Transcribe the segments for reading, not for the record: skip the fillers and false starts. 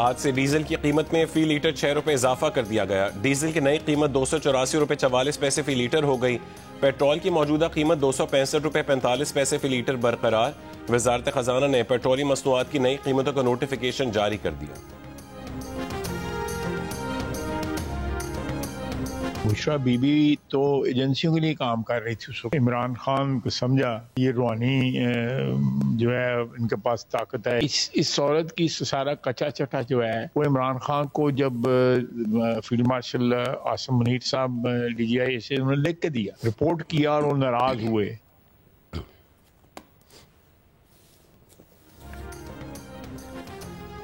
आज से डीजल की कीमत में फी लीटर 6 रुपए इजाफा कर दिया गया। डीजल की नई कीमत 284 रुपए 44 पैसे फी लीटर हो गई। पेट्रोल की मौजूदा कीमत 265 रुपए 45 पैसे फी लीटर बरकरार। वजारत खजाना ने पेट्रोलियम मसनूआत की नई कीमतों का नोटिफिकेशन जारी कर दिया। बुशरा बीबी तो एजेंसियों के लिए काम कर रही थी। उसको इमरान खान को समझा ये रूहानी जो है इनके पास ताकत है। इस औरत की सारा कच्चा चटा जो है वो इमरान खान को जब फील्ड मार्शल आसिम मुनीर साहब DGI से उन्होंने लिख के दिया, रिपोर्ट किया और वो नाराज हुए।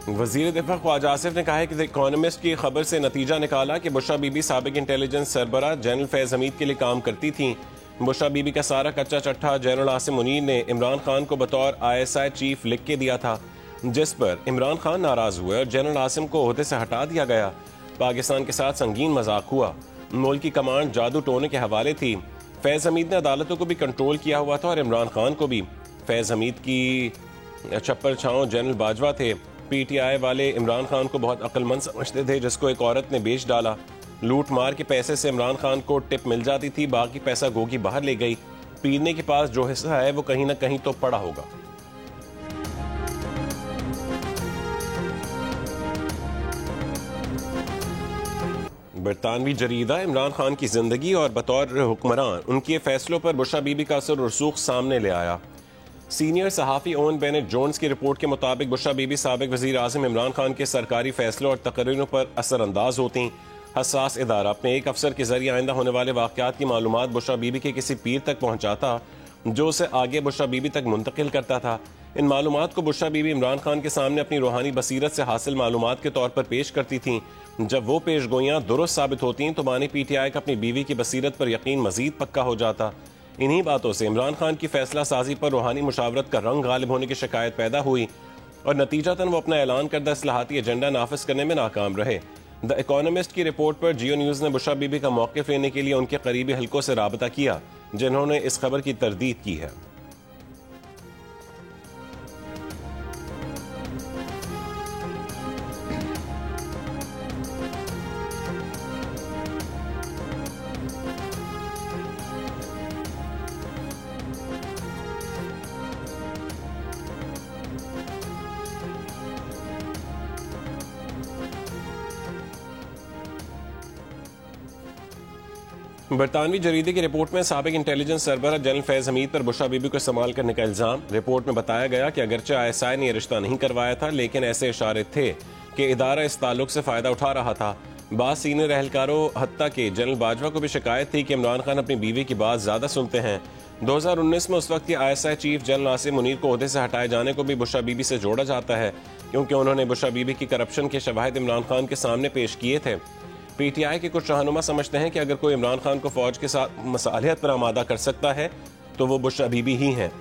वजीर दिफा ख्वाजा आसिफ ने कहा है कि द इकोनॉमिस्ट की खबर से नतीजा निकाला कि बुशरा बीबी साबिक इंटेलिजेंस सरबराह जनरल फैज हमीद के लिए काम करती थी। बुशरा बीबी का सारा कच्चा चट्ठा जनरल आसिम मुनीर ने इमरान खान को बतौर ISI चीफ लिख के दिया था, जिस पर इमरान खान नाराज हुए और जनरल आसिम को ओहदे से हटा दिया गया। पाकिस्तान के साथ संगीन मजाक हुआ। मुल्क की कमांड जादू टोने के हवाले थी। फैज हमीद ने अदालतों को भी कंट्रोल किया हुआ था और इमरान खान को भी। फैज हमीद की छप्पर छाओ जनरल बाजवा थे। PTI वाले इमरान खान को बहुत अक्लमंद समझते थे, जिसको एक औरत ने बेच डाला। लूट मार के पैसे से इमरान खान को टिप मिल जाती थी, बाकी पैसा गोगी बाहर ले गई। पीरने के पास जो हिस्सा है वो कहीं ना कहीं तो पड़ा होगा। बरतानवी जरीदा इमरान खान की जिंदगी और बतौर हुक्मरान उनके फैसलों पर बुशरा बीबी का असर रसूख सामने ले आया। सीनियर सहाफ़ी ओवन बेनेट जोन्स की रिपोर्ट के मुताबिक बुशरा बीबी साबिक वज़ीर आज़म इमरान खान के सरकारी फैसलों और तकरीरों पर असरअंदाज होती। हसास इदारा अपने एक अफसर के जरिए आइंदा होने वाले वाक़यात की मालूमात बुशरा बीबी के किसी पीर तक पहुँचाता, जो उसे आगे बुशरा बीबी तक मुंतकिल करता था। इन मालूमात को बुशरा बीबी इमरान खान के सामने अपनी रूहानी बसीरत से हासिल मालूमात के तौर पर पेश करती थीं। जब वो पेश गोइयाँ दुरुस्त साबित होती तो बानी PTI का अपनी बीवी की बसीरत पर यकीन मजीद पक्का हो जाता। इन्हीं बातों से इमरान खान की फैसला साजी पर रूहानी मुशावरत का रंग गालिब होने की शिकायत पैदा हुई और नतीजतन वो अपना ऐलान करदा इस्लाहाती एजेंडा नाफिज करने में नाकाम रहे। द इकोनॉमिस्ट की रिपोर्ट पर जियो न्यूज़ ने बुशरा बीबी का मौक़िफ़ लेने के लिए उनके करीबी हलकों से राबता किया, जिन्होंने इस खबर की तरदीद की है। बरतानवी जरीदे की रिपोर्ट में साबिक इंटेलिजेंस सरबराह जनरल फैज हमीद पर बुशरा बीबी को इस्तेमाल करने का इल्जाम। रिपोर्ट में बताया गया कि अगरचे ISI ने यह रिश्ता नहीं करवाया था, लेकिन ऐसे इशारे थे कि इदारा इस ताल्लुक से फायदा उठा रहा था। बाद सीनियर एहलकारों हत्ता के जनरल बाजवा को भी शिकायत थी कि इमरान खान अपनी बीवी की बात ज्यादा सुनते हैं। 2019 में उस वक्त की ISI chief general Asim Munir को ओहदे से हटाए जाने को भी बुशरा बीबी से जोड़ा जाता है, क्योंकि उन्होंने बुशरा बीबी की करप्शन के शवाहिद इमरान खान के सामने पेश किए थे। PTI के कुछ रहनुमा समझते हैं कि अगर कोई इमरान खान को फौज के साथ मसालियत पर आमादा कर सकता है तो वो बुशरा बीबी ही हैं,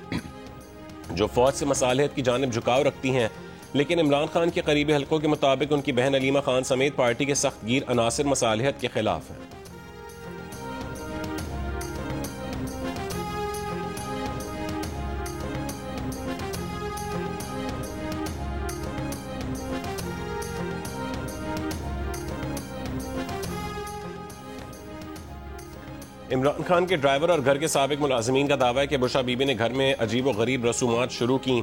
जो फौज से मसालियत की जानिब झुकाव रखती हैं। लेकिन इमरान खान के करीबी हलकों के मुताबिक उनकी बहन अलीमा खान समेत पार्टी के सख्त गिर अनासिर मसालियत के खिलाफ हैं। इमरान खान के ड्राइवर और घर के साबिक मुलाजिमीन का दावा है कि बुशरा बीबी ने घर में अजीब व गरीब रसूमात शुरू की,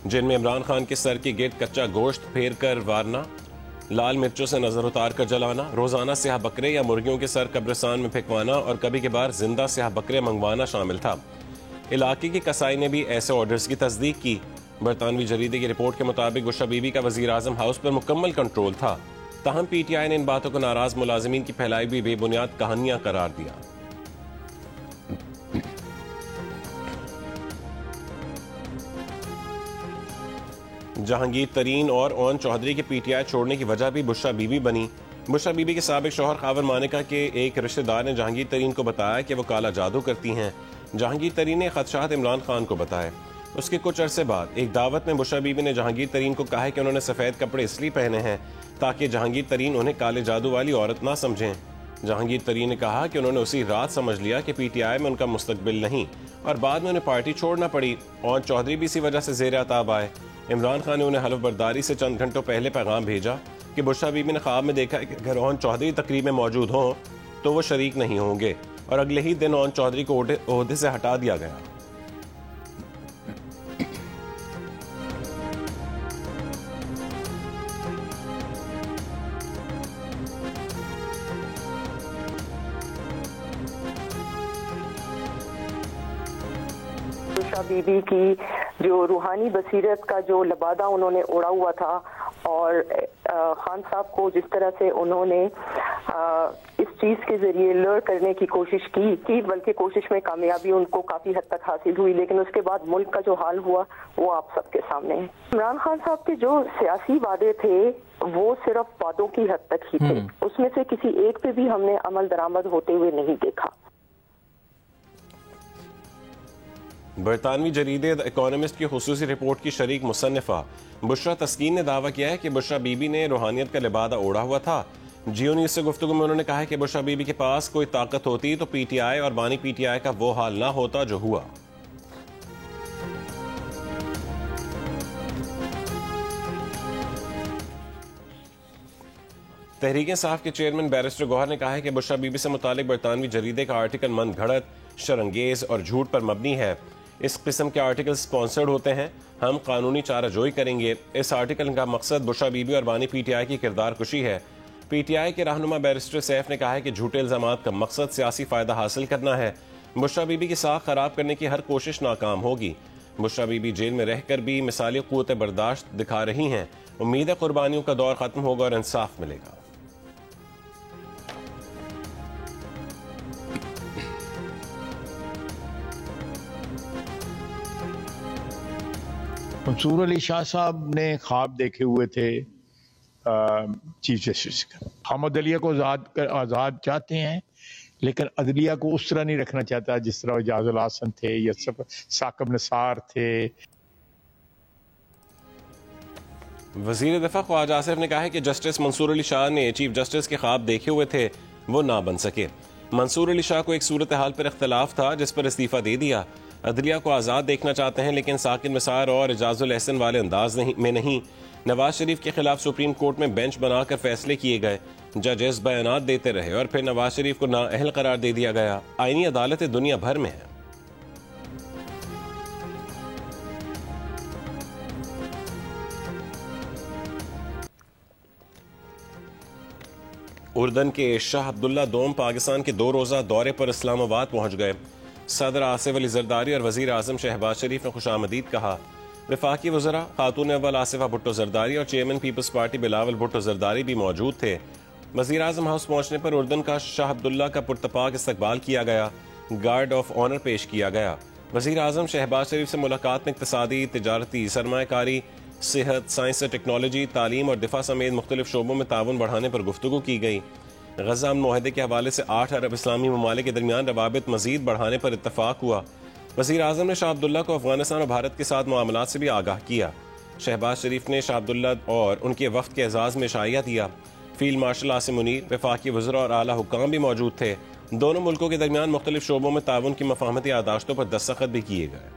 जिनमें इमरान खान के सर के गिर्द कच्चा गोश्त फेर कर वारना, लाल मिर्चों से नजर उतार कर जलाना, रोजाना स्याह बकरे या मुर्गियों के सर कब्रिस्तान में फेंकवाना और कभी कभार जिंदा स्याह बकरे मंगवाना शामिल था। इलाके की कसाई ने भी ऐसे ऑर्डर्स की तस्दीक की। बरतानवी जरीदे की रिपोर्ट के मुताबिक बुशरा बीबी का वजीर आजम हाउस पर मुकम्मल कंट्रोल था। ताहम PTI ने इन बातों को नाराज मुलाजिमीन की फैलाई हुई बेबुनियाद कहानियां करार दिया। जहांगीर तरीन और ओन चौधरी के PTI छोड़ने की वजह भी बुशरा बीबी बनी। बुशरा बीबी के साबिक शौहर खावर मानिका के एक रिश्तेदार ने जहांगीर तरीन को बताया कि वो काला जादू करती हैं। जहांगीर तरीन ने खदशात इमरान खान को बताए। उसके कुछ अरसे बाद एक दावत में बुशरा बीबी ने जहांगीर तरीन को कहा है कि उन्होंने सफ़ेद कपड़े इसलिए पहने हैं ताकि जहांगीर तरीन उन्हें काले जादू वाली औरत ना समझें। जहांगीर तरीन ने कहा कि उन्होंने उसी रात समझ लिया कि PTI में उनका मुस्तकबिल नहीं और बाद में उन्हें पार्टी छोड़ना पड़ी। और चौधरी भी इसी वजह से ज़ेर अताब आए। इमरान खान ने उन्हें हलफ बर्दारी से चंद घंटों पहले पैगाम भेजा कि बुशरा बीबी ने ख्वाब में देखा कि अगर ओन चौधरी तकरीब में मौजूद हों तो वो शरीक नहीं होंगे और अगले ही दिन ओन चौधरी को ओहदे से हटा दिया गया। बुशरा बीबी की जो रूहानी बसीरत का जो लबादा उन्होंने ओढ़ा हुआ था और खान साहब को जिस तरह से उन्होंने इस चीज़ के जरिए लड़ करने की कोशिश की बल्कि कोशिश में कामयाबी उनको काफ़ी हद तक हासिल हुई, लेकिन उसके बाद मुल्क का जो हाल हुआ वो आप सबके सामने है। इमरान खान साहब के जो सियासी वादे थे वो सिर्फ वादों की हद तक ही थे, उसमें से किसी एक पे भी हमने अमल दरामद होते हुए नहीं देखा। बरतानवी जरीदे द इकोनॉमिस्ट की खुसूसी रिपोर्ट की शरीक मुसन्निफा बुशरा तस्कीन ने दावा किया है कि बुशरा बीबी ने रूहानियत का लिबादा ओढ़ा हुआ था। जियो न्यूज से गुफ्तगू में उन्होंने कहा है कि बुशरा बीबी के पास कोई ताकत होती तो पीटीआई और बानी पीटीआई का वो हाल ना होता जो हुआ। तहरीक इंसाफ के चेयरमैन बैरिस्टर गौहर ने कहा है कि बुशरा बीबी से मुतालिक बरतानवी जरीदे का आर्टिकल मन घड़त, शरंगेज और झूठ पर मबनी है। इस किस्म के आर्टिकल स्पॉन्सर्ड होते हैं। हम कानूनी चाराजोई करेंगे। इस आर्टिकल का मकसद बुशरा बीबी और बानी पीटीआई की किरदार कुशी है। पीटीआई के रहनुमा बैरिस्टर सैफ ने कहा है कि झूठे इल्जामात का मकसद सियासी फायदा हासिल करना है। बुशरा बीबी की साख खराब करने की हर कोशिश नाकाम होगी। बुशरा बीबी जेल में रहकर भी मिसाली क़ुव्वत बर्दाश्त दिखा रही हैं। उम्मीद है कुर्बानियों का दौर खत्म होगा और इंसाफ मिलेगा। मंसूर अली शाह साहब ने ख्वाब देखे हुए थे चीफ जस्टिस का। हमद अलिया को आज़ाद चाहते हैं, लेकिन अदलिया को उस तरह नहीं रखना चाहता जिस तरह एजाजुल हसन थे या साकिब निसार थे। वजीर दफा ख्वाजा आसिफ ने कहा है कि जस्टिस मंसूर अली शाह ने चीफ जस्टिस के ख्वाब देखे हुए थे, वो ना बन सके। मंसूर अली शाह को एक सूरत हाल पर इख्तलाफ था जिस पर इस्तीफा दे दिया। अदलिया को आज़ाद देखना चाहते हैं, लेकिन साकिब निसार और एजाजुल एहसन वाले अंदाज में नहीं। नवाज शरीफ के खिलाफ सुप्रीम कोर्ट में बेंच बनाकर फैसले किए गए। जजेस बयानात देते रहे और फिर नवाज शरीफ को नाअहल करार दे दिया गया। आईनी अदालतें दुनिया भर में हैं। उर्दन के शाह अब्दुल्ला दोम पाकिस्तान के 2 रोज़ा दौरे पर इस्लामाबाद पहुंच गए। सदर आसिफ अली जरदारी और वजीर आजम शहबाज शरीफ ने खुशामदीद कहा। वफाकी वज़रा खातून अव्वल आसिफा भुट्टो जरदारी और chairman Peoples Party Bilawal Bhutto Zardari भी मौजूद थे। वजीर आजम हाउस पहुंचने पर उर्दन का शाह अब्दुल्ला का पुरतपाक इस्तकबाल किया गया। गार्ड ऑफ ऑनर पेश किया गया। वजीर आजम शहबाज शरीफ से मुलाकात में इक़्तिसादी, तिजारती, सरमायाकारी, सेहत, साइंस और टेक्नोलॉजी, तालीम और दिफा समेत मुख्तलिफ शोबों में ताउन बढ़ाने पर गुफ्तगू की गई। गजा मुआहदे के हवाले से 8 अरब इस्लामी ममालिक के दरमियान रवाबित मजीद बढ़ाने पर इत्तफाक हुआ। वज़ीर आज़म ने शाह अब्दुल्ला को अफगानिस्तान और भारत के साथ मामलात से भी आगाह किया। शहबाज शरीफ ने शाह अब्दुल्ला और उनके वफ्द के एजाज़ में शाइया दिया। फील्ड मार्शल आसिम मुनीर, वफाकी वज़रा और आला हुक्काम भी मौजूद थे। दोनों मुल्कों के दरमियान मुख्तलिफ शोबों में ताउन की मफाहमती यादाश्तों पर दस्तखत भी किए गए।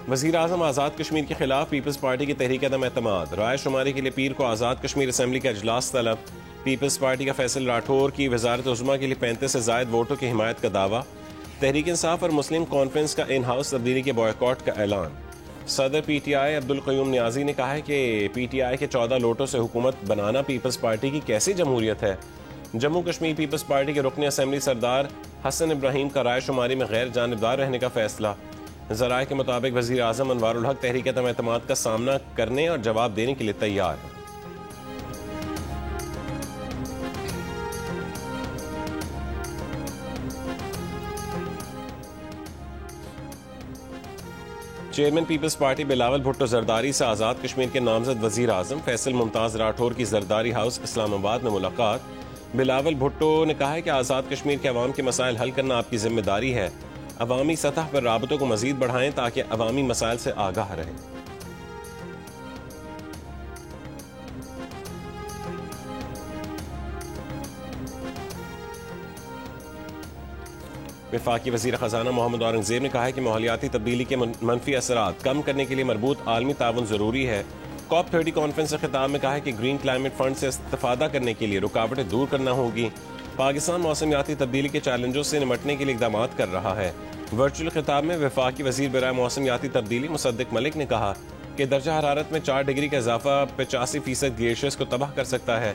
वज़ीर आज़म आज़ाद कश्मीर के खिलाफ पीपल्स पार्टी की तहरीक अदम एतमाद। राय शुमारी के लिए पीर को आज़ाद कश्मीर असम्बली का इजलास तलब। पीपल्स पार्टी का फैसल राठौर की वजारत उज़्मा के लिए 35 से ज़ायद वोटों की हिमायत का दावा। तहरीक इंसाफ और मुस्लिम कॉन्फ्रेंस का इन हाउस तब्दीली के बॉयकॉट का ऐलान। सदर पीटीआई अब्दुल क़य्यूम नियाज़ी ने कहा है कि पीटीआई के 14 लोटों से हुकूमत बनाना पीपल्स पार्टी की कैसी जमहूरियत है। जम्मू कश्मीर पीपल्स पार्टी के रुकन असम्बली सरदार हसन इब्राहिम का राय शुमारी में गैर जानिबदार रहने का फैसला। ज़राए के मुताबिक वज़ीर आज़म अनवारुल हक तहरीक अदम एतमाद का सामना करने और जवाब देने के लिए तैयार है। Chairman Peoples Party Bilawal Bhutto Zardari से आज़ाद कश्मीर के नामजद वज़ीर आज़म फैसल मुमताज़ राठौर की जरदारी हाउस इस्लामाबाद में मुलाकात। बिलावल भुट्टो ने कहा है कि आज़ाद कश्मीर के अवाम के मसाइल हल करना आपकी जिम्मेदारी है। अवामी सतह पर राबतों को मजीद बढ़ाएं ताकि अवामी मसाइल से आगाह रहें। वफाकी वज़ीर ख़जाना मोहम्मद औरंगज़ेब ने कहा है कि माहौलियाती तब्दीली के मनफी असरात कम करने के लिए मरबूत आलमी ताउन ज़रूरी है। COP30 कॉन्फ्रेंस के खिताब में कहा है कि ग्रीन क्लाइमेट फंड से इस्तेफादा करने के लिए रुकावटें दूर करना होगी। पाकिस्तान मौसमियाती तब्दीली के चैलेंजों से निपटने के लिए इक़दाम कर रहा है। वर्चुअल खिताब में वफाकी वज़ीर बराए मौसमियाती तब्दीली मुसद्दिक मलिक ने कहा कि दर्जा हरारत में 4 डिग्री का इजाफा 85% ग्लेशियर्स को तबाह कर सकता है।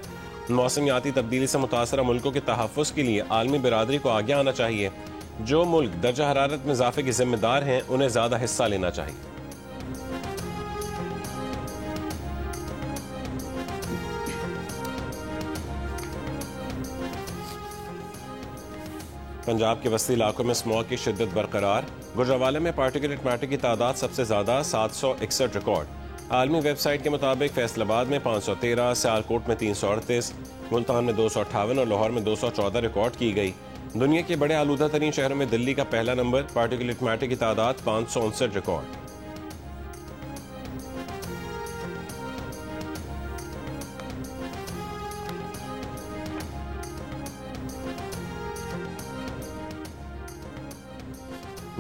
मौसमियाती तब्दीली से मुतासरा मुल्कों के तहफ़्फ़ुज़ के लिए आलमी बिरादरी को आगे आना चाहिए। जो मुल्क दर्जा हरारत में इजाफे के जिम्मेदार हैं उन्हें ज़्यादा हिस्सा लेना चाहिए। पंजाब के वस्ती इलाकों में स्मॉग की शिद्दत बरकरार। गुजरावाला में पार्टिकुलेट मैटर की तादाद सबसे ज्यादा 761 रिकॉर्ड। आलमी वेबसाइट के मुताबिक फैसलाबाद में 513, सियालकोट में 338, मुल्तान में 258 और लाहौर में 214 रिकॉर्ड की गई। दुनिया के बड़े आलूदा तरीन शहरों में दिल्ली का पहला नंबर, पार्टिकुलेट मैटर की तादाद 559 रिकॉर्ड।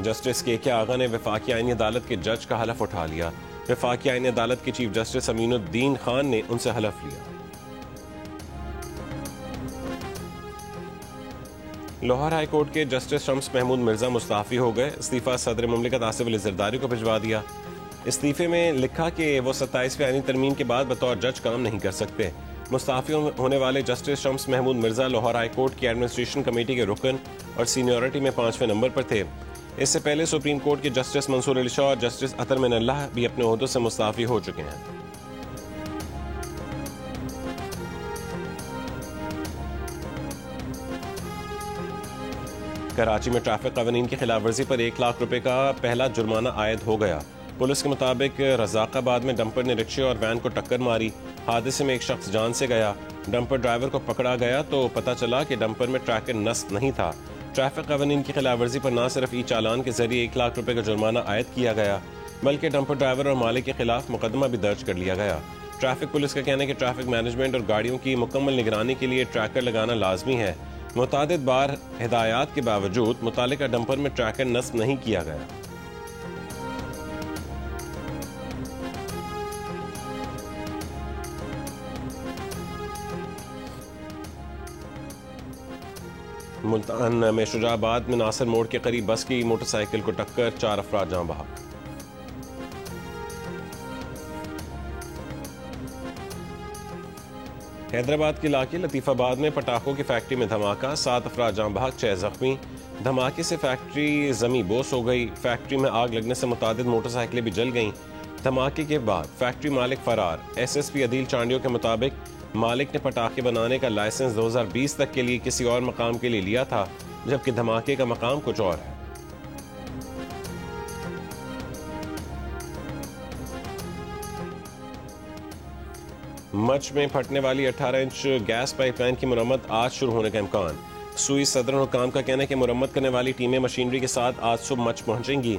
जस्टिस के आगा ने वफाकी आईनी अदालत के जज का हलफ उठा लिया। वफाकी आईनी अदालत के चीफ जस्टिस अमीनुद्दीन खान ने उनसे हलफ लिया। लाहौर हाई कोर्ट के जस्टिस शम्स महमूद मिर्जा मुस्ताफी हो गए। इस्तीफा सदर मुमलिकत आसिफ अली जरदारी को भिजवा दिया। इस्तीफे में लिखा कि वो 27वीं आईनी तरमीम के बाद बतौर जज काम नहीं कर सकते। मुस्ताफी होने वाले justice Shams Mahmood Mirza Lahore high court की एडमिनिस्ट्रेशन कमेटी के रुकन और सीनियरिटी में 5वें नंबर पर थे। इससे पहले सुप्रीम कोर्ट के जस्टिस मंसूर अली शाह और जस्टिस अतर मिनल्लाह भी अपने ओहदों से मुस्ताफी हो चुके हैं। कराची में ट्रैफिक कानून की खिलाफ वर्जी पर 1 लाख रुपए का पहला जुर्माना आयद हो गया। पुलिस के मुताबिक रजाकाबाद में डंपर ने रिक्शे और वैन को टक्कर मारी। हादसे में एक शख्स जान से गया। डंपर ड्राइवर को पकड़ा गया तो पता चला कि डंपर में ट्रैकर नस्ब नहीं था। ट्रैफिक कानून की खिलाफ वर्जी पर न सिर्फ ई चालान के जरिए 1 लाख रुपए का जुर्माना आयद किया गया, बल्कि डंपर ड्राइवर और मालिक के खिलाफ मुकदमा भी दर्ज कर लिया गया। ट्रैफिक पुलिस का कहना है कि ट्रैफिक मैनेजमेंट और गाड़ियों की मुकम्मल निगरानी के लिए ट्रैकर लगाना लाजमी है। मुतादिद बार हिदायत के बावजूद मुतालिका डंपर में ट्रैकर नस्ब नहीं किया गया। मुल्तान में शुजाबाद में नासिर मोड़ के करीब बस की मोटरसाइकिल को टक्कर, 4 अफराद जान बहक। हैदराबाद के इलाके लतीफाबाद में पटाखों की फैक्ट्री में धमाका, 7 अफराद जान बहक, 6 जख्मी। धमाके से फैक्ट्री जमी बोस हो गई। फैक्ट्री में आग लगने से मुतादिद मोटरसाइकिलें भी जल गईं। धमाके के बाद फैक्ट्री मालिक फरार। SSP अदील चांडियों के मुताबिक मालिक ने पटाखे बनाने का लाइसेंस 2020 तक के लिए किसी और मकाम के लिए लिया था, जबकि धमाके का मकाम कुछ और है। मच में फटने वाली 18 इंच गैस पाइपलाइन की मुरम्मत आज शुरू होने का इम्कान। सुई सदर हुकाम का कहना है कि मुरम्मत करने वाली टीमें मशीनरी के साथ आज सुबह मच पहुंचेंगी।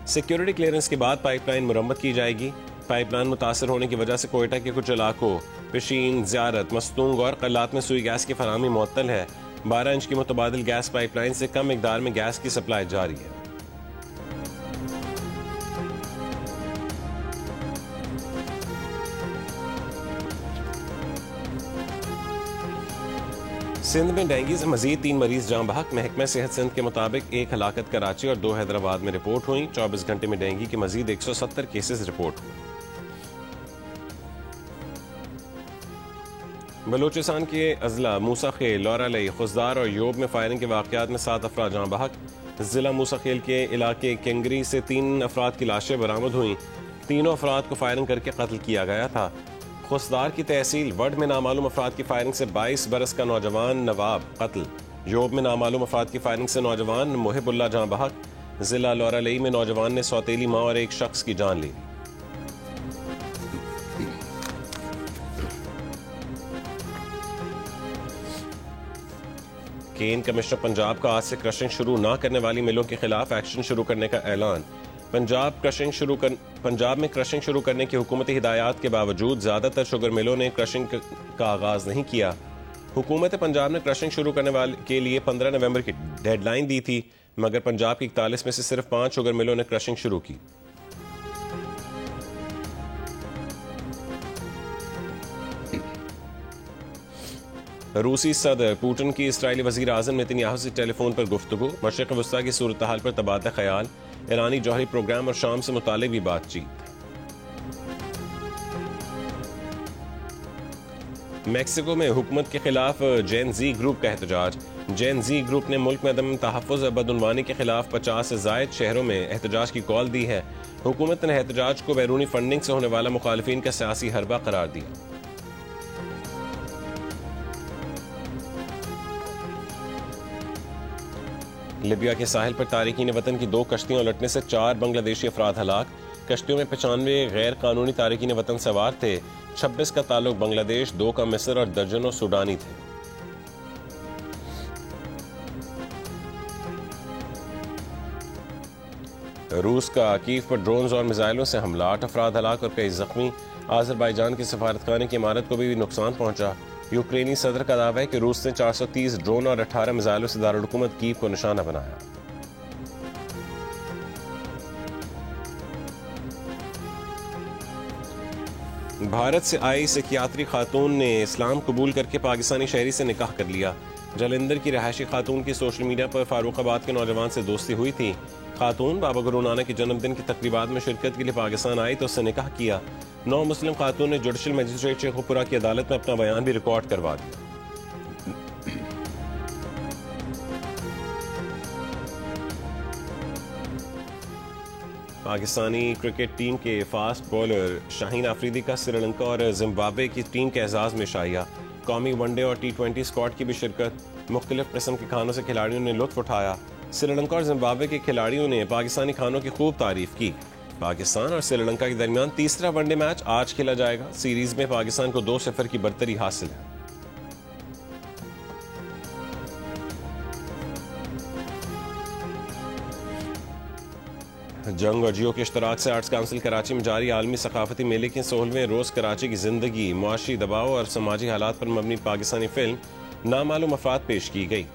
सिक्योरिटी क्लियरेंस के बाद पाइपलाइन मुरम्मत की जाएगी। पाइपलाइन मुतासर होने की वजह से कोयटा के कुछ इलाकों पिशीन, ज़ियारत, मस्तूंग और कलात में सुई गैस की फराहमी मुअत्तल है। 12 इंच की मुतबादिल गैस पाइपलाइन से कम मिकदार में गैस की सप्लाई जारी है। सिंध में डेंगू से मजीद 3 मरीज जान बहक। महकमा सेहत सिंध के मुताबिक 1 हलाकत कराची और 2 हैदराबाद में रिपोर्ट हुई। 24 घंटे में डेंगू के मजीद 170 केसेस रिपोर्ट हुए। बलूचिस्तान के अजला मूसाखेल, लौरालई, खुजदार और योब में फायरिंग के वाकयात में 7 अफराद जान बहक। जिला मूसाखेल के इलाके केंगरी से 3 अफराद की लाशें बरामद हुई। तीनों अफराद को फायरिंग करके कत्ल किया गया था। खुसदार की तहसील वड में नामालूम अफराद की फायरिंग से 22 बरस का नौजवान नवाब कत्ल। योब में नामालूम अफराद की फायरिंग से नौजवान मोहिबुल्ला जान बहक। जिला लौरालई में नौजवान ने सौतेली मां और एक शख्स की जान ली। केन कमिश्नर पंजाब का आज से क्रशिंग शुरू न करने वाली मिलों के खिलाफ एक्शन शुरू करने का ऐलान। पंजाब में क्रशिंग शुरू करने की हुकूमती हिदायत के बावजूद ज्यादातर शुगर मिलों ने क्रशिंग का आगाज नहीं किया। हुकूमत पंजाब ने क्रशिंग शुरू करने वाले के लिए 15 नवंबर की डेडलाइन दी थी, मगर पंजाब की 41 में से सिर्फ 5 शुगर मिलों ने क्रशिंग शुरू की। रूसी सदर पुतिन की इसराइली वजीर आजम नेतन्याहू से टेलीफोन पर गुफ्तगू, मशरिक़ वस्ता की सूरत हाल पर तबादला ख्याल, ईरानी जौहरी प्रोग्राम और शाम से मुतालिक भी बातचीत। मैक्सिको में हुकूमत के खिलाफ जेन जी ग्रुप का एहतजाज। जेन जी ग्रुप ने मुल्क में अदम तहफ़्फ़ुज़ और बदउनवानी के खिलाफ 50 से ज़ायद शहरों में एहतजाज की कॉल दी है। हुकूमत ने एहतजाज को बैरूनी फंडिंग से होने वाला मुखालिफिन का सियासी हरबा करार दिया। लिबिया के साहिल पर तारिकीन वतन की 2 कश्तियां उलटने से 4 बांग्लादेशी अफराद हलाक। कश्तियों में 95 गैर कानूनी तारिकीन वतन सवार थे। 26 का ताल्लुक बांग्लादेश, 2 का मिस्र और दर्जनों सूडानी थे। रूस का कीव पर ड्रोन्स और मिसाइलों से हमला, 8 अफराद हलाक और कई जख्मी। आज़रबाईजान की सफारतखाने की इमारत को भी नुकसान पहुंचा। यूक्रेनी सदर का दावा है कि रूस ने 430 ड्रोन और 18 मिसाइलों से दारुल हुकूमत कीव को निशाना बनाया। भारत से आई सिकियात्री खातून ने इस्लाम कबूल करके पाकिस्तानी शहरी से निकाह कर लिया। जालंधर की रहायशी खातून की सोशल मीडिया पर फारूकाबाद के नौजवान से दोस्ती हुई थी। खातून बाबा गुरु नानक के जन्मदिन की तकरीबात में शिरकत के लिए पाकिस्तान आई तो उससे निकाह किया। 9 मुस्लिम खातून ने जुडिशल मजिस्ट्रेट शेखुपुरा की अदालत में अपना बयान भी रिकॉर्ड करवा दिया। पाकिस्तानी क्रिकेट टीम के फास्ट बॉलर शाहीन आफरीदी का श्रीलंका और जिम्बाब्वे की टीम के एजाज में शाया। कौमी वनडे और T20 स्क्वाड की भी शिरकत। मुख्तलिफ किस्म के खानों से खिलाड़ियों ने लुत्फ उठाया। श्रीलंका और जिम्बाब्वे के खिलाड़ियों ने पाकिस्तानी खानों की खूब तारीफ की। पाकिस्तान और श्रीलंका के दरमियान तीसरा वनडे मैच आज खेला जाएगा। सीरीज में पाकिस्तान को 2-0 की बरतरी हासिल है। जंग और जियो के इश्तराक से आर्ट्स काउंसिल कराची में जारी आलमी सकाफती मेले के 16वें रोज कराची की जिंदगी, मुआशी दबाव और समाजी हालात पर मबनी पाकिस्तानी फिल्म नामालूम अफराद पेश की गई।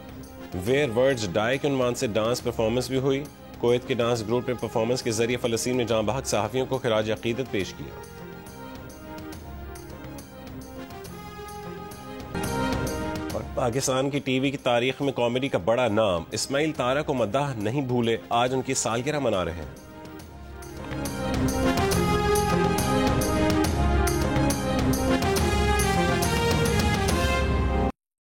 वेयर वर्ड्स डाई के उन्वान से डांस परफॉर्मेंस भी हुई। कुवैत के डांस ग्रुप ने परफॉर्मेंस के जरिए फलस्तीन में जाँ बहक सहाफियों को खिराज अकीदत पेश किया। और पाकिस्तान की टीवी की तारीख में कॉमेडी का बड़ा नाम इस्माइल तारा को मद्दाह नहीं भूले, आज उनकी सालगिरह मना रहे हैं।